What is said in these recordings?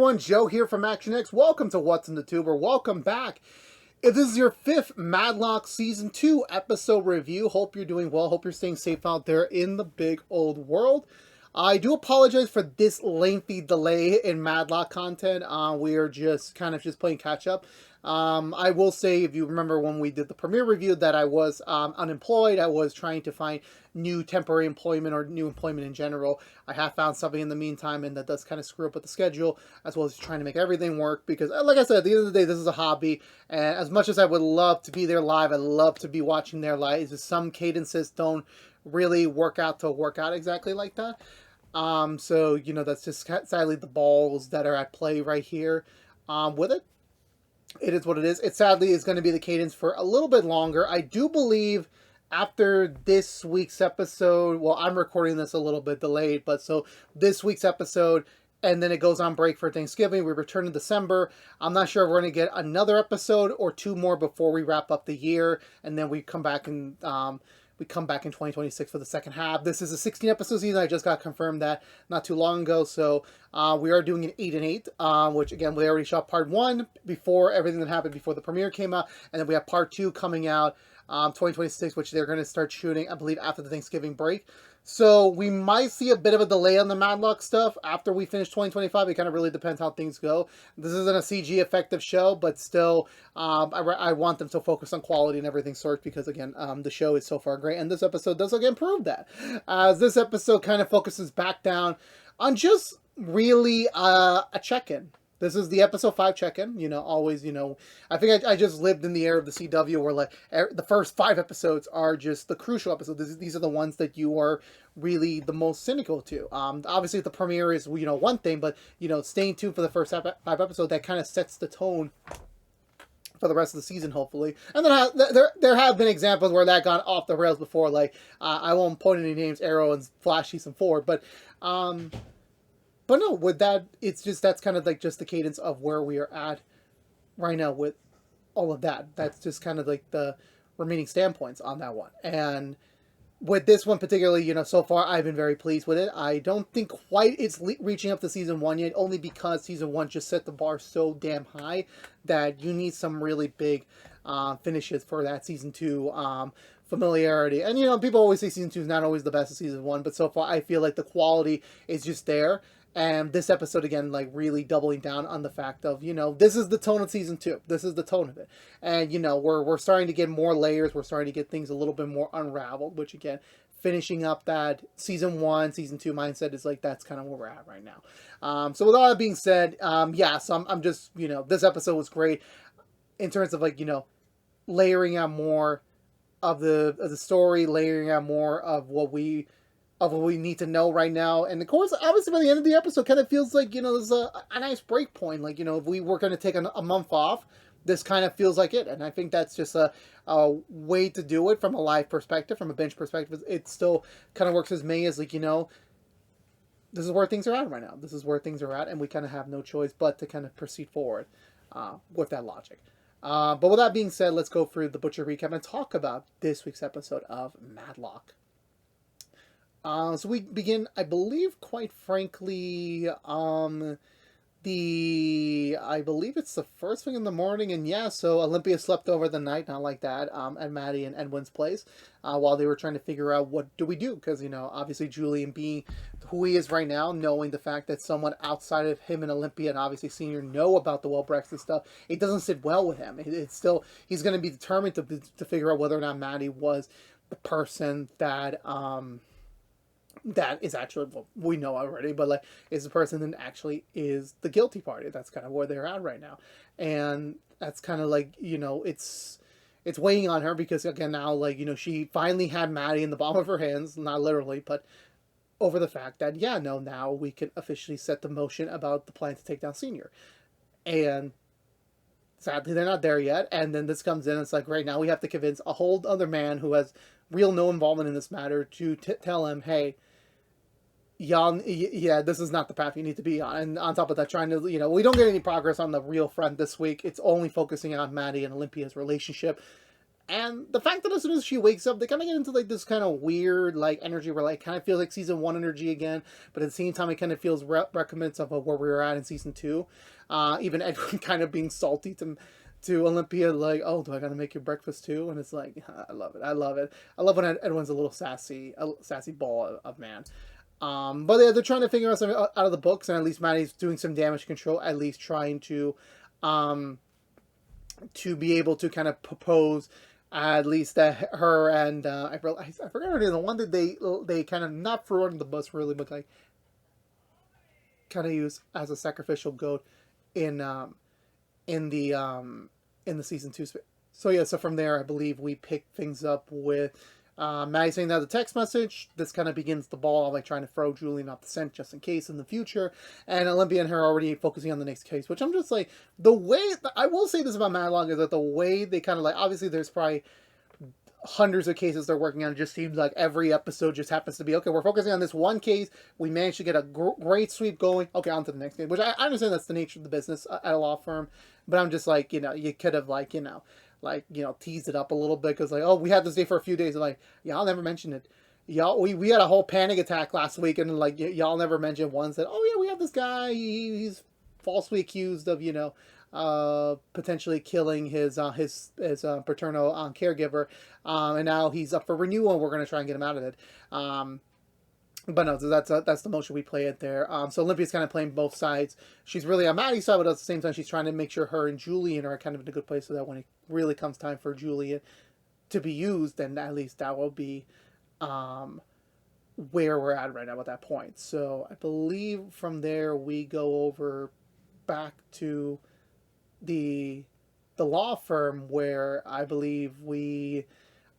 everyone, Joe here from ActionX. Welcome to What's in the Tube, or welcome back. If this is your 5th Matlock Season 2 episode review, hope you're doing well, hope you're staying safe out there in the big old world. I do apologize for this lengthy delay in Matlock content. We are just playing catch up. I will say, if you remember when we did the premiere review, that I was unemployed. I was trying to find new temporary employment or new employment in general. I have found something in the meantime, and that does kind of screw up with the schedule, as well as trying to make everything work. Because, like I said, at the end of the day, this is a hobby, and as much as I would love to be there live, I love to be watching there live. Just some cadences don't really work out exactly like that. So, you know, that's just sadly the balls that are at play right here with it. It is what it is. It sadly is going to be the cadence for a little bit longer. I do believe after this week's episode, well, I'm recording this a little bit delayed, but so this week's episode, and then it goes on break for Thanksgiving. We return in December. I'm not sure if we're going to get another episode or 2 more before we wrap up the year, and then we come back and in 2026 for the second half. This is a 16-episode season. I just got confirmed that not too long ago. So we are doing an 8 and 8, which again, we already shot part 1 before everything that happened before the premiere came out. And then we have part 2 coming out 2026, which they're going to start shooting, I believe, after the Thanksgiving break. So we might see a bit of a delay on the Matlock stuff after we finish 2025. It kind of really depends how things go. This isn't a CG effective show, but still, I want them to focus on quality and everything sort, because again, the show is so far great, and this episode does again prove that. As this episode kind of focuses back down on just really a check-in. This is the episode 5 check-in, you know, always, you know, I think I just lived in the era of the CW where, like, the first 5 episodes are just the crucial episodes. These are the ones that you are really the most cynical to. Obviously, the premiere is, you know, one thing, but, you know, staying tuned for the first 5 episodes, that kind of sets the tone for the rest of the season, hopefully. And then there have been examples where that got off the rails before, like, I won't point any names, Arrow and Flash Season 4, but no, with that, it's just, that's kind of like just the cadence of where we are at right now with all of that. That's just kind of like the remaining standpoints on that one. And with this one particularly, you know, so far I've been very pleased with it. I don't think quite it's reaching up to Season 1 yet, only because Season 1 just set the bar so damn high that you need some really big finishes for that Season 2 familiarity. And, you know, people always say Season 2 is not always the best of Season 1, but so far I feel like the quality is just there. And this episode, again, like, really doubling down on the fact of, you know, this is the tone of Season 2. This is the tone of it. And, you know, we're starting to get more layers. We're starting to get things a little bit more unraveled, which, again, finishing up that Season 1, Season 2 mindset is, like, that's kind of where we're at right now. So with all that being said, yeah, so I'm just, you know, this episode was great in terms of, like, you know, layering out more of the story, layering out more of what we need to know right now. And of course, obviously by the end of the episode, kind of feels like, you know, there's a nice break point. Like, you know, if we were going to take a month off, this kind of feels like it. And I think that's just a way to do it from a live perspective, from a bench perspective. It still kind of works as May as, like, you know, this is where things are at right now. This is where things are at, and we kind of have no choice but to kind of proceed forward with that logic. But with that being said, let's go through the Butcher recap and talk about this week's episode of Matlock. So we begin, I believe, quite frankly, I believe it's the first thing in the morning, and yeah, so Olympia slept over the night, not like that, at Maddie and Edwin's place, while they were trying to figure out what do we do, because, you know, obviously Julian being who he is right now, knowing the fact that someone outside of him and Olympia and obviously Senior know about the Wilbrechts and stuff, it doesn't sit well with him. It's still, he's going to be determined to figure out whether or not Maddie was the person that is actually, well, we know already, but, like, is the person that actually is the guilty party. That's kind of where they're at right now. And that's kind of like, you know, it's weighing on her because, again, now, like, you know, she finally had Maddie in the palm of her hands, not literally, but over the fact that, yeah, no, now we can officially set the motion about the plan to take down Senior. And sadly, they're not there yet. And then this comes in, it's like, right now we have to convince a whole other man who has real no involvement in this matter to tell him, hey, y'all, yeah, this is not the path you need to be on. And on top of that, trying to, you know, we don't get any progress on the real front this week. It's only focusing on Maddie and Olympia's relationship. And the fact that as soon as she wakes up, they kind of get into like this kind of weird like energy where like kind of feels like season 1 energy again, but at the same time it kind of feels recompense of where we were at in season 2. Even Edwin kind of being salty to Olympia, like, oh, do I gotta make your breakfast too? And it's like, I love it. I love it. I love when Edwin's a sassy ball of man. But yeah, they're trying to figure out something out of the books, and at least Maddie's doing some damage control, at least trying to be able to kind of propose at least that her and I forgot her name, the one that they kind of not threw under the bus really, but like kind of use as a sacrificial goat in the season 2. So yeah, so from there I believe we pick things up with Maddie saying that the text message. This kind of begins the ball of like trying to throw Julian off the scent just in case in the future, and Olympia and her already focusing on the next case, which I'm just like, the way I will say this about Matlock is that the way they kind of like, obviously there's probably hundreds of cases they're working on. It just seems like every episode just happens to be, okay, we're focusing on this one case, we managed to get a great sweep going, okay, on to the next case, which I understand that's the nature of the business at a law firm, but I'm just like, you could have like, teased it up a little bit, because like, oh, we had this day for a few days, and like, y'all never mentioned it. Y'all, we had a whole panic attack last week, and like, y'all never mentioned once that, oh yeah, we have this guy, he's falsely accused of, potentially killing his paternal caregiver, and now he's up for renewal, and we're going to try and get him out of it. But no, that's the motion we play it there. So Olympia's kind of playing both sides. She's really on Maddie's side, but at the same time, she's trying to make sure her and Julian are kind of in a good place, so that when it really comes time for Julian to be used, then at least that will be where we're at right now at that point. So I believe from there we go over back to the law firm, where I believe we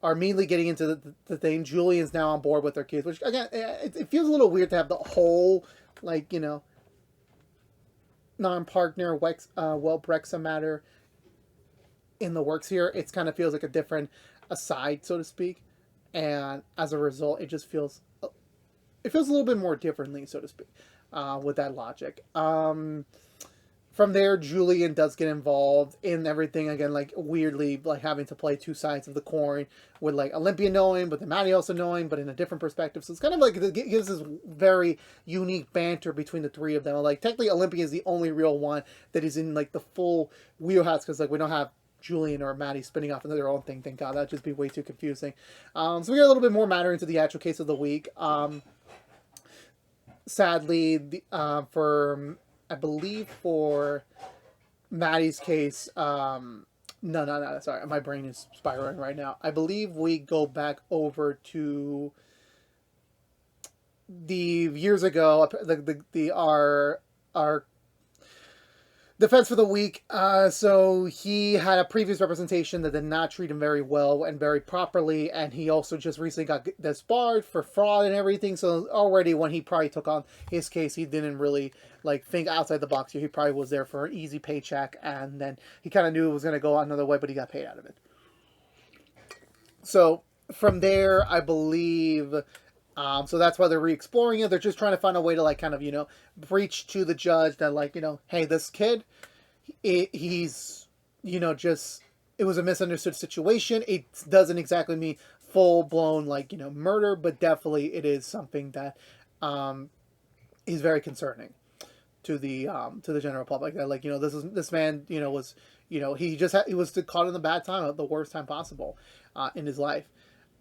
are immediately getting into the thing. Julian's now on board with their case, which again, it feels a little weird to have the whole like non-partner Wexham matter in the works here. It kind of feels like a different aside, so to speak, and as a result, it just feels a little bit more differently, so to speak, with that logic. From there, Julian does get involved in everything again, like weirdly, like having to play two sides of the coin, with like Olympia knowing, but then Maddie also knowing, but in a different perspective. So it's kind of like, it gives this very unique banter between the three of them. Like technically, Olympia is the only real one that is in like the full wheelhouse, because like we don't have Julian or Maddie spinning off into their own thing. Thank God, that'd just be way too confusing. So we get a little bit more matter into the actual case of the week. Sadly, I believe for Maddie's case, no, sorry, my brain is spiraling right now. I believe we go back over to the years ago, our defense for the week. So he had a previous representation that did not treat him very well and very properly, and he also just recently got disbarred for fraud and everything. So already when he probably took on his case, he didn't really like think outside the box here. He probably was there for an easy paycheck, and then he kind of knew it was going to go another way, but he got paid out of it. So from there, I believe, so that's why they're re-exploring it. They're just trying to find a way to like kind of, breach to the judge that like, hey, this kid, he's, just, it was a misunderstood situation. It doesn't exactly mean full-blown like, murder, but definitely it is something that is very concerning to the general public. That like, this man, was, he was caught in the bad time, at the worst time possible in his life.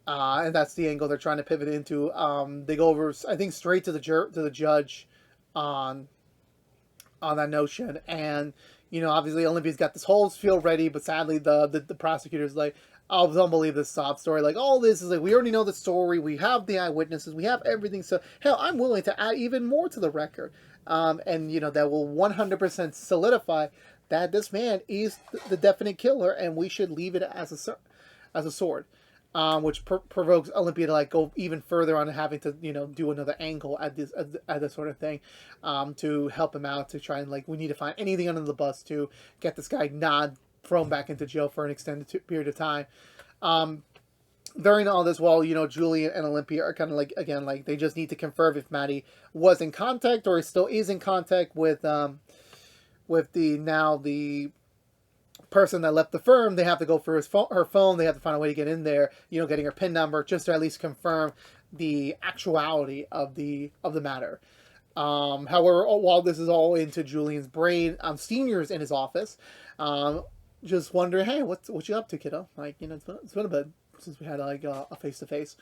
And that's the angle they're trying to pivot into. They go over, I think, straight to the judge on that notion. And, obviously Olympia's got this whole field ready, but sadly the prosecutor's like, oh, don't believe this sob story. Like, all this is like, we already know the story. We have the eyewitnesses. We have everything. So, hell, I'm willing to add even more to the record. And, that will 100% solidify that this man is the definite killer, and we should leave it as a sword. Which provokes Olympia to like go even further on having to do another angle at this sort of thing, to help him out, to try and like, we need to find anything under the bus to get this guy not thrown back into jail for an extended period of time. During all this, while Julian and Olympia are kind of like, again, like they just need to confirm if Maddie was in contact or still is in contact with the person that left the firm, they have to go through her phone. They have to find a way to get in there, getting her PIN number just to at least confirm the actuality of the matter. However, while this is all into Julian's brain, Senior's in his office, just wondering, hey, what you up to, kiddo? Like, it's been a bit since we had like a face to face.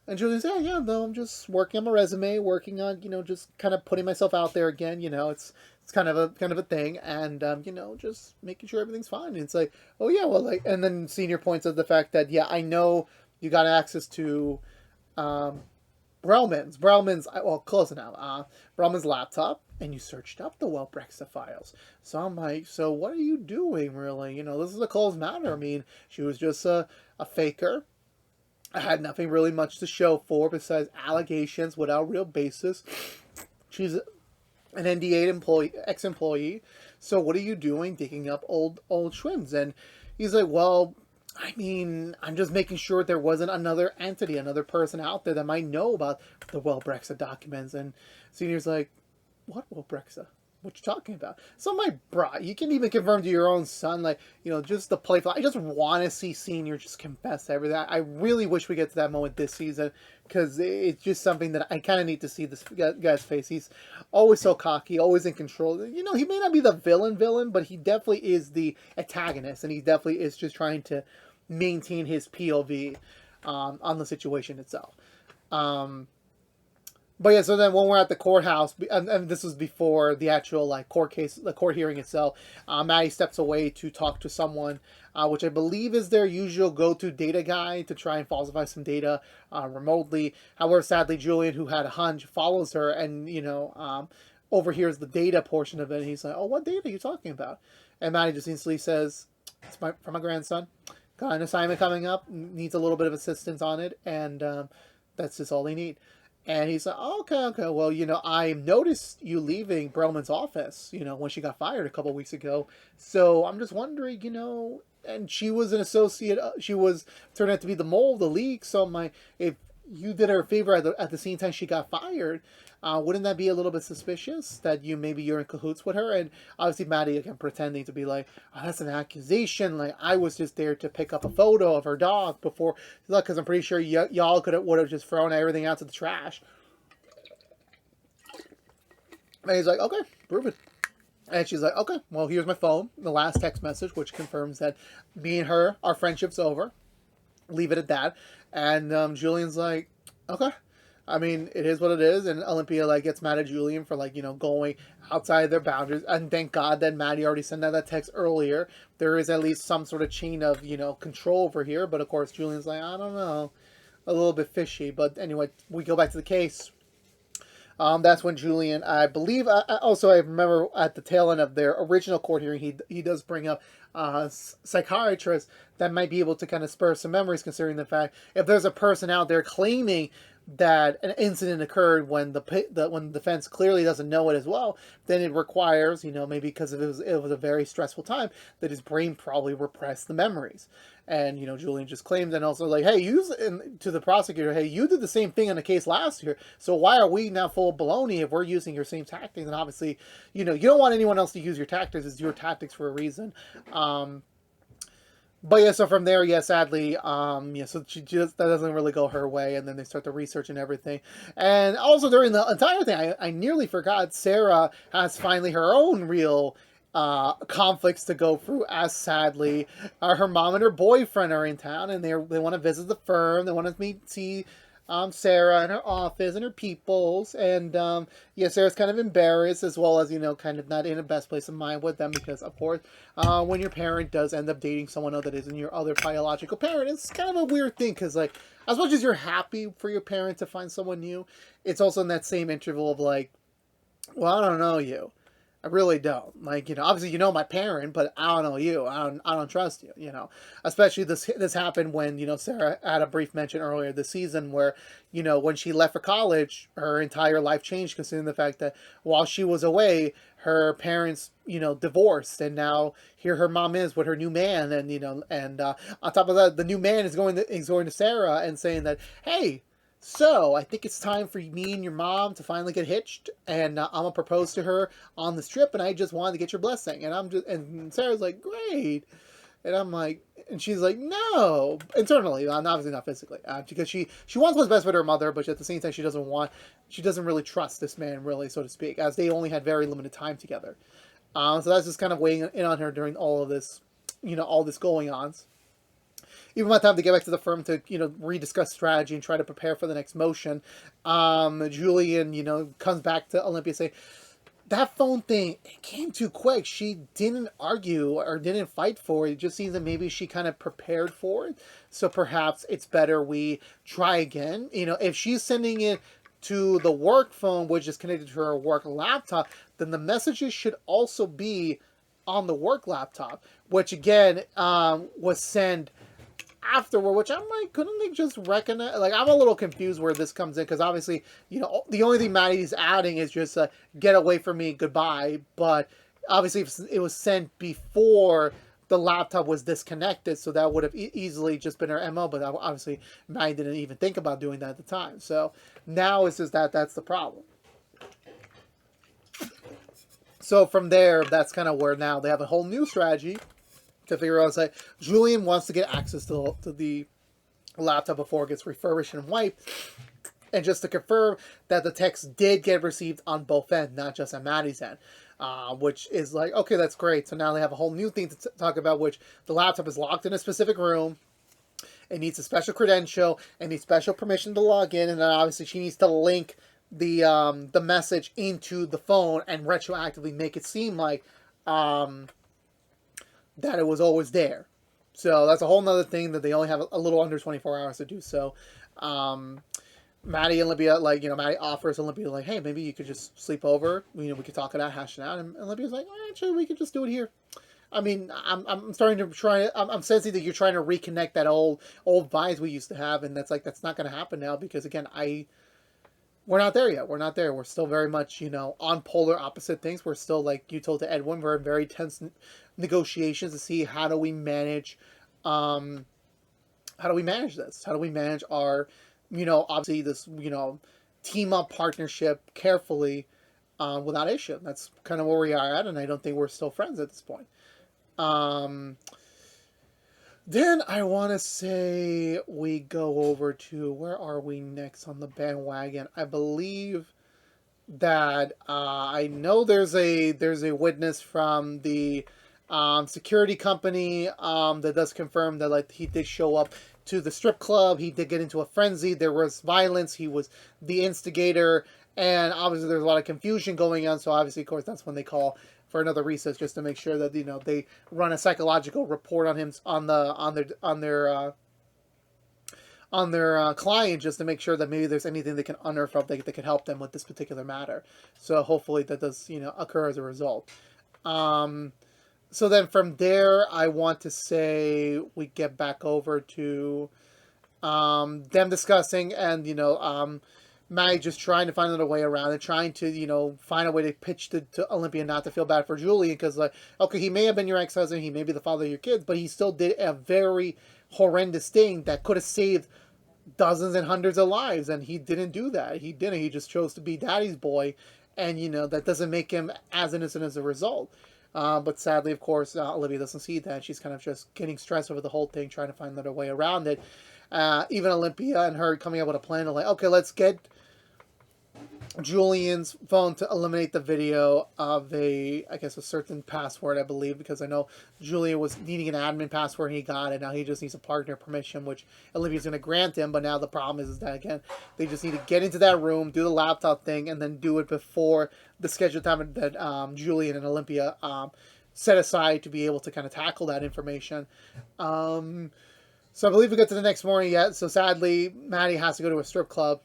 And Julian's, yeah, no, I'm just working on my resume, working on, just kind of putting myself out there again. It's kind of a thing, and just making sure everything's fine. And it's like, oh yeah, well, like, and then Senior points out the fact that, yeah, I know you got access to Brelman's, well, close enough, Brelman's laptop, and you searched up the Welbrexa files. So I'm like, so what are you doing, really? This is a closed matter. I mean, she was just a faker. I had nothing really much to show for besides allegations without real basis. She's an NDA ex-employee. So what are you doing digging up old schwims? And he's like, well, I mean, I'm just making sure there wasn't another entity, another person out there that might know about the Welbrexa documents. And Senior's like, what Welbrexa? What you talking about? So my bro, you can even confirm to your own son, like, just the playful. I just want to see Senior just confess to everything. I really wish we get to that moment this season, because it's just something that I kind of need to see this guy's face. He's always so cocky, always in control. He may not be the villain, but he definitely is the antagonist, and he definitely is just trying to maintain his POV on the situation itself. But yeah, so then when we're at the courthouse, and this was before the actual court case, the court hearing itself, Maddie steps away to talk to someone, which I believe is their usual go-to data guy to try and falsify some data remotely. However, sadly, Julian, who had a hunch, follows her and overhears the data portion of it. And he's like, "Oh, what data are you talking about?" And Maddie just instantly says, "It's for my grandson. Got an assignment coming up. Needs a little bit of assistance on it, and that's just all they need." And he's like, oh, okay. Well, I noticed you leaving Brelman's office, when she got fired a couple weeks ago. So I'm just wondering, and she was an associate. She was turned out to be the mole of the leak. So if you did her a favor at the same time she got fired, wouldn't that be a little bit suspicious that you're in cahoots with her? And obviously Maddie, again, pretending to be like, oh, that's an accusation. Like, I was just there to pick up a photo of her dog before, look, because I'm pretty sure y'all would have just thrown everything out to the trash. And he's like, okay, prove it. And she's like, okay, well, here's my phone, the last text message, which confirms that me and her, our friendship's over. Leave it at that. And Julian's like, okay. I mean, it is what it is, and Olympia gets mad at Julian for going outside their boundaries. And thank God that Maddie already sent out that text earlier. There is at least some sort of chain of control over here. But of course, Julian's like, I don't know, a little bit fishy. But anyway, we go back to the case. That's when Julian, I believe, also I remember at the tail end of their original court hearing, he does bring up psychiatrists that might be able to kind of spur some memories, considering the fact if there's a person out there claiming that an incident occurred when the defense clearly doesn't know it as well, then it requires, maybe because it was a very stressful time, that his brain probably repressed the memories. And, Julian just claimed, and also hey, to the prosecutor, hey, you did the same thing in the case last year, so why are we now full of baloney if we're using your same tactics? And obviously, you don't want anyone else to use your tactics. It's your tactics for a reason. But yeah, so from there, sadly, so that doesn't really go her way, and then they start the research and everything. And also during the entire thing, I nearly forgot, Sarah has finally her own real conflicts to go through, as sadly her mom and her boyfriend are in town, and they want to visit the firm. They want to see Sarah in her office and her peoples, and Sarah's kind of embarrassed, as well as kind of not in the best place of mind with them, because of course when your parent does end up dating someone that isn't your other biological parent, it's kind of a weird thing, because as much as you're happy for your parent to find someone new, it's also in that same interval of well, I don't know you. I really don't. Obviously my parent, but I don't know you. I don't trust you, Especially this happened when, Sarah had a brief mention earlier this season where, when she left for college, her entire life changed, considering the fact that while she was away, her parents, divorced, and now here her mom is with her new man, and, and on top of that, the new man is going to Sarah and saying that, hey, so, I think it's time for me and your mom to finally get hitched, and I'm going to propose to her on this trip, and I just wanted to get your blessing. And and Sarah's like, great. And I'm like, and she's like, no, internally, obviously not physically, because she wants what's best for her mother, but at the same time, she doesn't really trust this man, really, so to speak, as they only had very limited time together. So that's just kind of weighing in on her during all of this, all this going on. Even by the time to get back to the firm to, rediscuss strategy and try to prepare for the next motion, Julian, comes back to Olympia saying, that phone thing, it came too quick. She didn't argue or didn't fight for it. It just seems that maybe she kind of prepared for it. So perhaps it's better we try again. If she's sending it to the work phone, which is connected to her work laptop, then the messages should also be on the work laptop, which again was sent afterward, which I'm like, couldn't they just recognize? Like, I'm a little confused where this comes in, because obviously, the only thing Maddie's adding is just get away from me, goodbye. But obviously, if it was sent before the laptop was disconnected, so that would have easily just been her MO. But obviously, Maddie didn't even think about doing that at the time. So now it's just that's the problem. So from there, that's kind of where now they have a whole new strategy to figure out. It's like Julian wants to get access to the laptop before it gets refurbished and wiped, and just to confirm that the text did get received on both ends, not just on Maddie's end, which is like, okay, that's great. So now they have a whole new thing to talk about, which the laptop is locked in a specific room. It needs a special credential and needs special permission to log in, and then obviously she needs to link the message into the phone and retroactively make it seem like that it was always there. So that's a whole nother thing that they only have a little under 24 hours to do. So Maddie and Olympia, Maddie offers Olympia, like, hey, maybe you could just sleep over. We could talk it out, hash it out. And Olympia's like, actually, we could just do it here. I mean, I'm starting to try. I'm sensing that you're trying to reconnect that old vibes we used to have, and that's not going to happen now, because again, we're not there yet. We're not there. We're still very much, on polar opposite things. We're still, like you told to Edwin, we're in very tense negotiations to see how do we manage this? How do we manage our, obviously this, team up partnership carefully without issue. That's kind of where we are at, and I don't think we're still friends at this point. Then I want to say we go over to, where are we next on the bandwagon? I believe that I know there's a witness from the security company that does confirm that, like, he did show up to the strip club. He did get into a frenzy. There was violence. He was the instigator, and obviously there's a lot of confusion going on. So obviously, of course, that's when they call for another recess, just to make sure that they run a psychological report on him on their client, just to make sure that maybe there's anything they can unearth that can help them with this particular matter. So hopefully that does occur as a result. So then from there, I want to say we get back over to them discussing, and Maggie just trying to find another way around it, trying to, find a way to pitch to Olympia not to feel bad for Julian, because, like, okay, he may have been your ex-husband, he may be the father of your kids, but he still did a very horrendous thing that could have saved dozens and hundreds of lives, and he didn't do that. He didn't. He just chose to be daddy's boy, and, that doesn't make him as innocent as a result. But sadly, of course, Olivia doesn't see that. She's kind of just getting stressed over the whole thing, trying to find another way around it. Even Olympia and her coming up with a plan of, like, okay, let's get Julian's phone to eliminate the video of a certain password, I believe, because I know Julian was needing an admin password and he got it. Now he just needs a partner permission, which Olivia's going to grant him. But now the problem is that, again, they just need to get into that room, do the laptop thing, and then do it before the scheduled time that Julian and Olympia set aside to be able to kind of tackle that information. So I believe we get to the next morning yet. So sadly, Maddie has to go to a strip club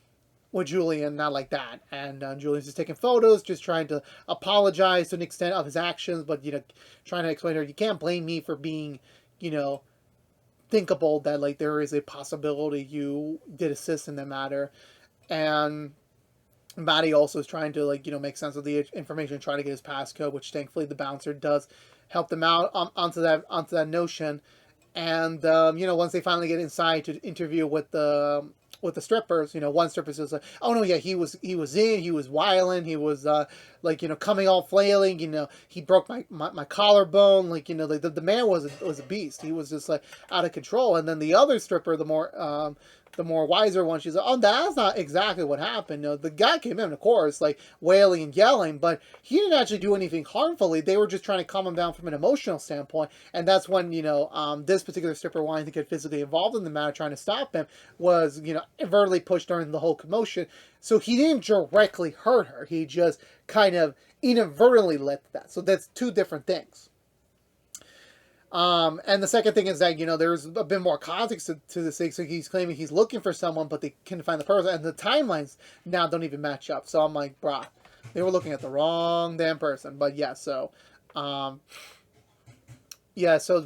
with Julian, not like that. And Julian's just taking photos, just trying to apologize to an extent of his actions, but, trying to explain to her, you can't blame me for being, thinkable that, like, there is a possibility you did assist in the matter. And Maddie also is trying to, like, make sense of the information, trying to get his passcode, which thankfully the bouncer does help them out onto that notion. And, once they finally get inside to interview with the with the strippers, one stripper says like, "Oh no, yeah, he was wilding, he was like, coming all flailing, he broke my collarbone, like, like the man was a beast. He was just like out of control." And then the other stripper, the more wiser one, she's like, "Oh, that's not exactly what happened. The guy came in, of course, like wailing and yelling, but he didn't actually do anything harmfully. They were just trying to calm him down from an emotional standpoint." And that's when, this particular stripper wanting to get physically involved in the matter, trying to stop him, was, inadvertently pushed during the whole commotion. So he didn't directly hurt her. He just kind of inadvertently led to that. So that's two different things. And the second thing is that, there's a bit more context to this thing. So he's claiming he's looking for someone, but they couldn't find the person. And the timelines now don't even match up. So I'm like, brah, they were looking at the wrong damn person. But yeah, so, so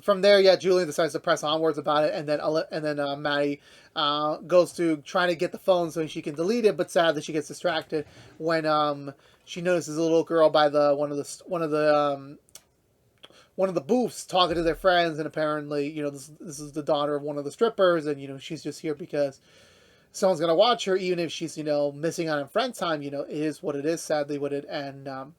from there, Julian decides to press onwards about it. And then Maddie goes to trying to get the phone so she can delete it. But sadly, she gets distracted when she notices a little girl by one of the booths talking to their friends, and apparently, this is the daughter of one of the strippers, and, she's just here because someone's going to watch her, even if she's, missing out on friend time, it is what it is, sadly, with it. And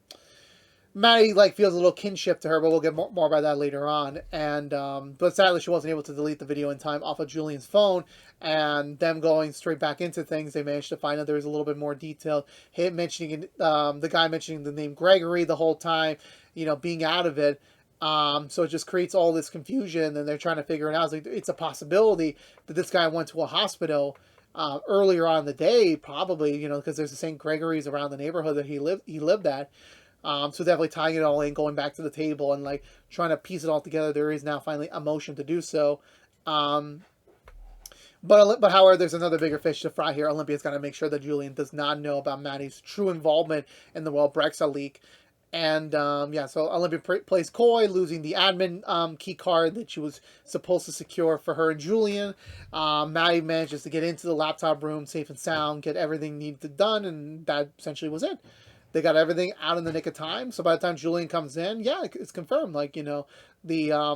Maddie, like, feels a little kinship to her, but we'll get more about that later on. And, but sadly, she wasn't able to delete the video in time off of Julian's phone, and them going straight back into things, they managed to find out there was a little bit more detail. Him mentioning, the guy mentioning the name Gregory the whole time, being out of it. So it just creates all this confusion, and they're trying to figure it out. It's a possibility that this guy went to a hospital earlier on in the day, probably, because there's the St. Gregory's around the neighborhood that he lived at. So definitely tying it all in, going back to the table, and like trying to piece it all together. There is now finally a motion to do so. But however, there's another bigger fish to fry here. Olympia's got to make sure that Julian does not know about Maddie's true involvement in the Brexa leak. And, so Olympia plays coy, losing the admin key card that she was supposed to secure for her and Julian. Maddie manages to get into the laptop room safe and sound, get everything needed done, and that essentially was it. They got everything out in the nick of time. So by the time Julian comes in, it's confirmed. Like, the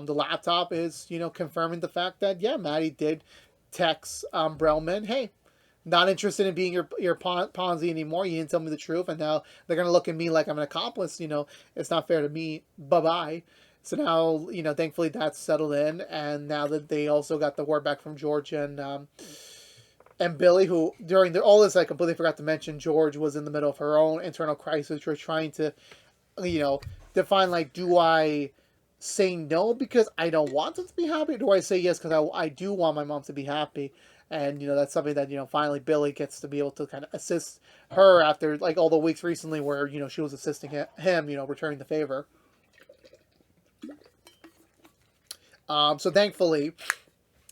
laptop is, confirming the fact that, Maddie did text Brellman, "Hey, not interested in being your Ponzi anymore. You didn't tell me the truth, and now they're going to look at me like I'm an accomplice. It's not fair to me. Bye-bye." So now, thankfully that's settled in, and now that they also got the word back from George and Billy, who during all this I completely forgot to mention, George was in the middle of her own internal crisis. We're trying to, define, like, do I say no because I don't want them to be happy, or do I say yes because I do want my mom to be happy? And, that's something that, finally Billy gets to be able to kind of assist her after, like, all the weeks recently where, she was assisting him, returning the favor. So thankfully,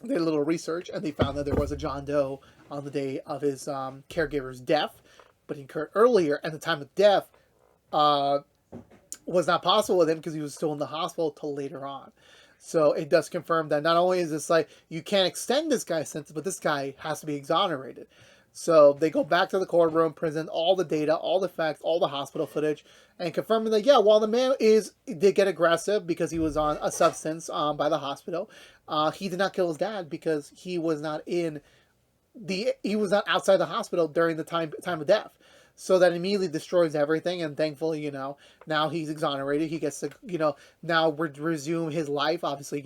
they did a little research, and they found that there was a John Doe on the day of his caregiver's death, but he occurred earlier, and the time of death was not possible with him because he was still in the hospital till later on. So it does confirm that not only is this like, you can't extend this guy's sentence, but this guy has to be exonerated. So they go back to the courtroom, present all the data, all the facts, all the hospital footage, and confirming that, while the man did get aggressive because he was on a substance by the hospital, he did not kill his dad because he was not outside the hospital during the time of death. So that immediately destroys everything, and thankfully, now he's exonerated. He gets to, now resume his life, obviously,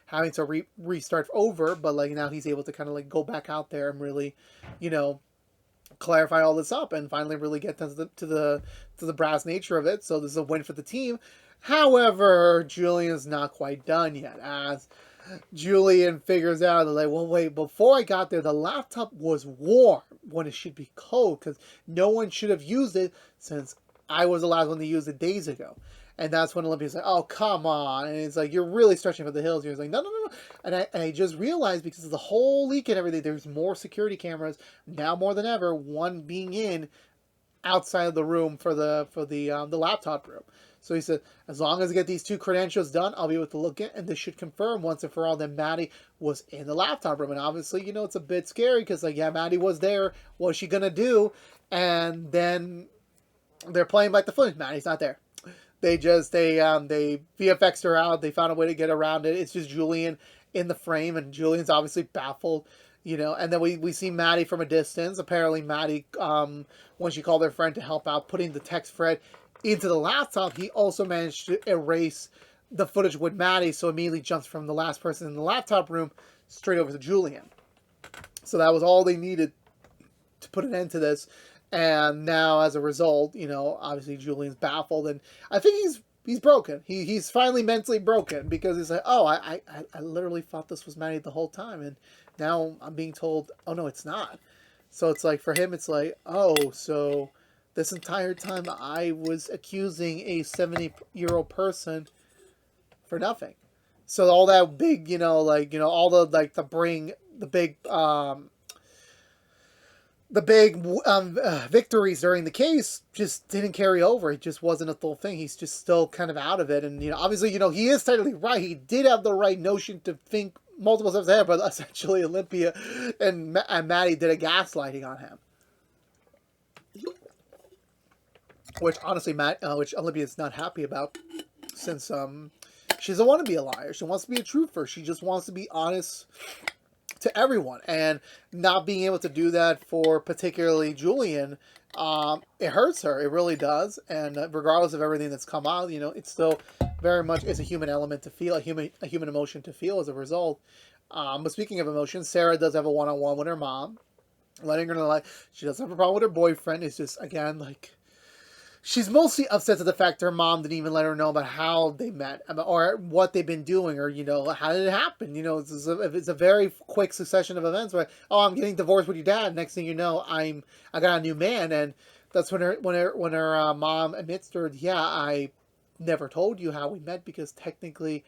having to restart over, but, like, now he's able to kind of, like, go back out there and really, clarify all this up and finally really get to the brass nature of it. So this is a win for the team. However, Julian's not quite done yet, as Julian figures out, like, well, wait, before I got there, the laptop was warm when it should be cold because no one should have used it since I was the last one to use it days ago. And that's when Olympia's like, "Oh, come on." And it's like, "You're really stretching for the hills." You're like, no. And I just realized, because of the whole leak and everything, there's more security cameras now more than ever, one being in outside of the room for the laptop room. So he said, as long as I get these 2 credentials done, I'll be able to look at, and this should confirm once and for all that Maddie was in the laptop room. And obviously, it's a bit scary because, like, Maddie was there. What's she going to do? And then they're playing back the footage. Maddie's not there. They VFX'd her out. They found a way to get around it. It's just Julian in the frame, and Julian's obviously baffled. you know. And then we see Maddie from a distance. Apparently, Maddie, when she called her friend to help out putting the text thread into the laptop, he also managed to erase the footage with Maddie, so immediately jumps from the last person in the laptop room straight over to Julian. So that was all they needed to put an end to this. And now, as a result, you know, obviously Julian's baffled, and I think he's broken. He's finally mentally broken, because he's like, oh, I literally thought this was Maddie the whole time, and now I'm being told, oh no, it's not. So it's like, for him, it's like, oh, so this entire time I was accusing a 70-year-old person for nothing. So all that big, you know, like, you know, all the, like, the big victories during the case just didn't carry over. It just wasn't a full thing. He's just still kind of out of it. And, you know, obviously, you know, he is technically right. He did have the right notion to think multiple steps ahead, but essentially Olympia and Maddie did a gaslighting on him. Which, honestly, which Olympia's not happy about, since she doesn't want to be a liar. She wants to be a truther. She just wants to be honest to everyone, and not being able to do that for particularly Julian, it hurts her. It really does. And regardless of everything that's come out, you know, it's still very much is a human element to feel, a human emotion to feel as a result. But speaking of emotions, Sarah does have a one-on-one with her mom, letting her know, like, she doesn't have a problem with her boyfriend. It's just, again, like, she's mostly upset at the fact her mom didn't even let her know about how they met, or what they've been doing, or, you know, how did it happen. You know, it's a very quick succession of events where, oh, I'm getting divorced with your dad. Next thing you know, I got a new man. And that's when her mom admits to her, yeah, I never told you how we met, because technically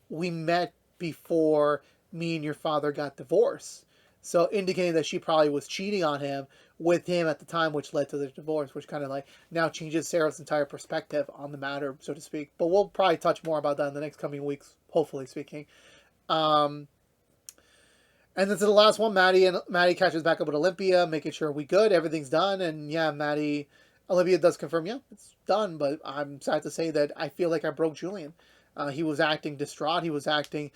we met before me and your father got divorced. So indicating that she probably was cheating on him with him at the time, which led to the divorce, which kind of like now changes Sarah's entire perspective on the matter, so to speak. But we'll probably touch more about that in the next coming weeks, hopefully speaking. And then to the last one, Maddie catches back up with Olympia, making sure we good, everything's done. And yeah, Olympia does confirm, yeah, it's done. But I'm sad to say that I feel like I broke Julian. He was acting distraught. He was acting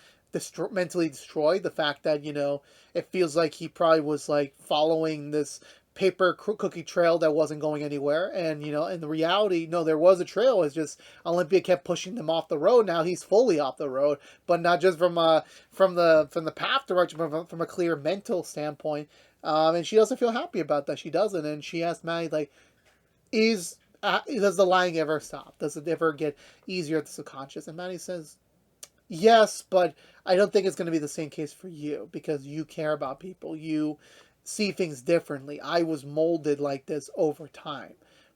mentally destroyed. The fact that, you know, it feels like he probably was like following this paper cookie trail that wasn't going anywhere. And, you know, in the reality, no, there was a trail. It's just Olympia kept pushing them off the road. Now he's fully off the road, but not just from the path direction, but from a clear mental standpoint. And she doesn't feel happy about that. She doesn't. And she asked Maddie, like, does the lying ever stop? Does it ever get easier at the subconscious? And Maddie says, yes, but I don't think it's going to be the same case for you, because you care about people. You see things differently. I was molded like this over time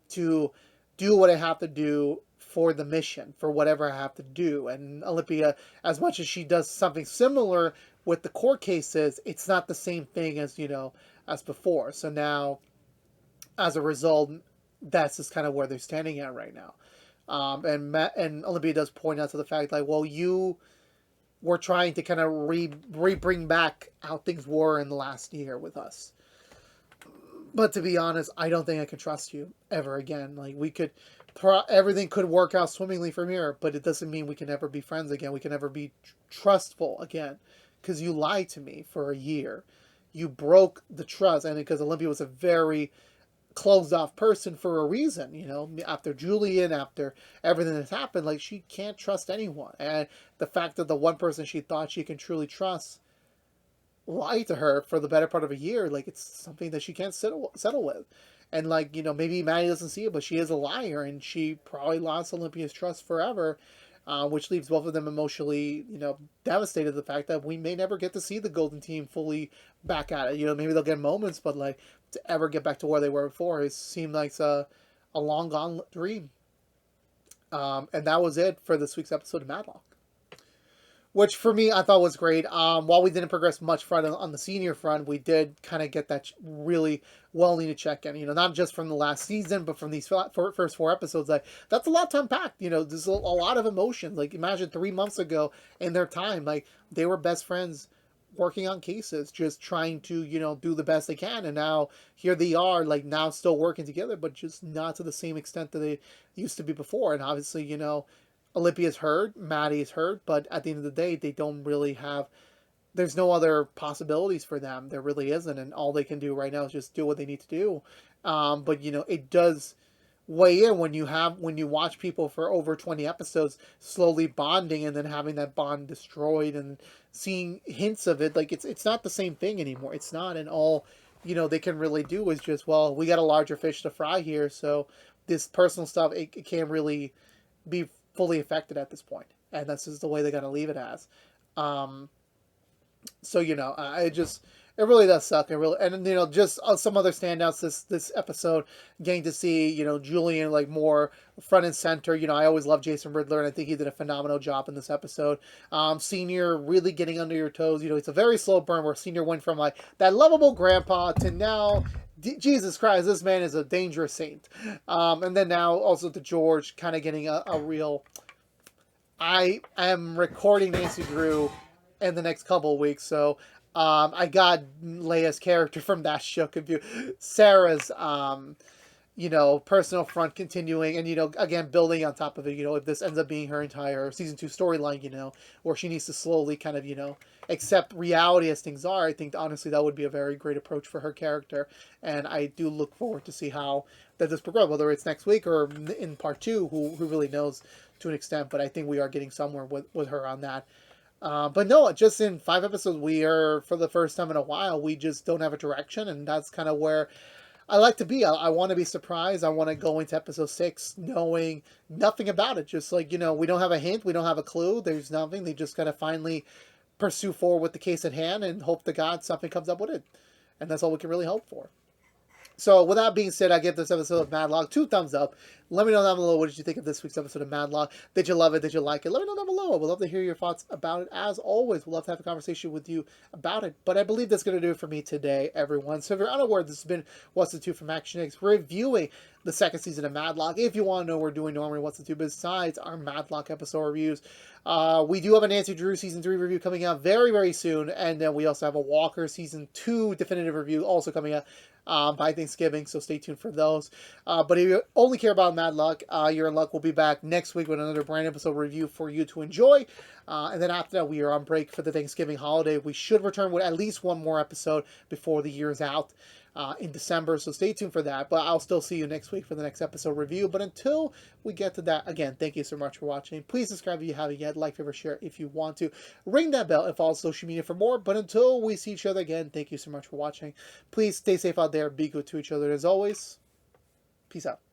to do what I have to do for the mission, for whatever I have to do. And Olympia, as much as she does something similar with the court cases, it's not the same thing as, you know, as before. So now, as a result, that's just kind of where they're standing at right now. And Olympia does point out to the fact, like, well, you were trying to kind of bring back how things were in the last year with us. But to be honest, I don't think I can trust you ever again. Like, everything could work out swimmingly from here, but it doesn't mean we can ever be friends again. We can never be trustful again, because you lied to me for a year. You broke the trust, and because Olympia was a very closed off person for a reason, you know, after Julian, after everything that's happened, like, she can't trust anyone. And the fact that the one person she thought she can truly trust lied to her for the better part of a year, like, it's something that she can't settle with. And, like, you know, maybe Maddie doesn't see it, but she is a liar, and she probably lost Olympia's trust forever, which leaves both of them emotionally, you know, devastated. The fact that we may never get to see the Golden Team fully back at it. You know, maybe they'll get moments, but, like, to ever get back to where they were before, it seemed like a long gone dream. And that was it for this week's episode of Matlock, which for me I thought was great. While we didn't progress much front on the senior front, we did kind of get that really well-needed check-in. You know, not just from the last season, but from these first 4 episodes. Like, that's a lot to unpack. You know, there's a lot of emotions. Like, imagine 3 months ago in their time, like, they were best friends working on cases, just trying to, you know, do the best they can. And now here they are, like, now still working together, but just not to the same extent that they used to be before. And obviously, you know, Olympia's hurt, Maddie is hurt, but at the end of the day, they don't really have there's no other possibilities for them. There really isn't, and all they can do right now is just do what they need to do. But it does weigh in when you watch people for over 20 episodes slowly bonding and then having that bond destroyed and seeing hints of it. Like it's not the same thing anymore. It's not, and all they can really do is just, well, we got a larger fish to fry here, so this personal stuff, it can't really be fully affected at this point, and that's just the way they got to leave it as. Um, so it really does suck. It really, and just some other standouts this episode, getting to see Julian like more front and center. I always love Jason Riddler, and I think he did a phenomenal job in this episode. Senior really getting under your toes. It's a very slow burn where Senior went from like that lovable grandpa to now, Jesus Christ, this man is a dangerous saint. And then now also to George kind of getting a real. I am recording Nancy Drew in the next couple of weeks, so I got Leia's character from that show confused. Sarah's personal front continuing, and again building on top of it. If this ends up being her entire season 2 storyline, where she needs to slowly kind of accept reality as things are. I think honestly that would be a very great approach for her character, and I do look forward to see how that does progress, whether it's next week or in part 2. Who really knows to an extent, but I think we are getting somewhere with her on that. But no, just in 5 episodes, we are, for the first time in a while, we just don't have a direction, and that's kind of where I like to be. I want to be surprised. I want to go into episode 6 knowing nothing about it. Just like, we don't have a hint, we don't have a clue, there's nothing. They just gotta finally pursue forward with the case at hand and hope to God something comes up with it. And that's all we can really hope for. So, with that being said, I give this episode of Matlock 2 thumbs up. Let me know down below, what did you think of this week's episode of Matlock? Did you love it? Did you like it? Let me know down below. I would love to hear your thoughts about it. As always, we'd love to have a conversation with you about it. But I believe that's going to do it for me today, everyone. So if you're unaware, this has been What's the Two from ActionX, reviewing the 2nd season of Matlock. If you want to know what we're doing normally, What's the Two besides our Matlock episode reviews, we do have a Nancy Drew Season 3 review coming out very, very soon. And then we also have a Walker Season 2 definitive review also coming out by Thanksgiving, so stay tuned for those. But if you only care about Matlock, you're in luck. We'll be back next week with another brand episode review for you to enjoy. And then after that, we are on break for the Thanksgiving holiday. We should return with at least one more episode before the year is out in December, so stay tuned for that. But I'll still see you next week for the next episode review. But until we get to that, again, thank you so much for watching. Please subscribe if you haven't yet. Like, favorite, share if you want to. Ring that bell and follow social media for more. But until we see each other again, thank you so much for watching. Please stay safe out there. Be good to each other. As always, peace out.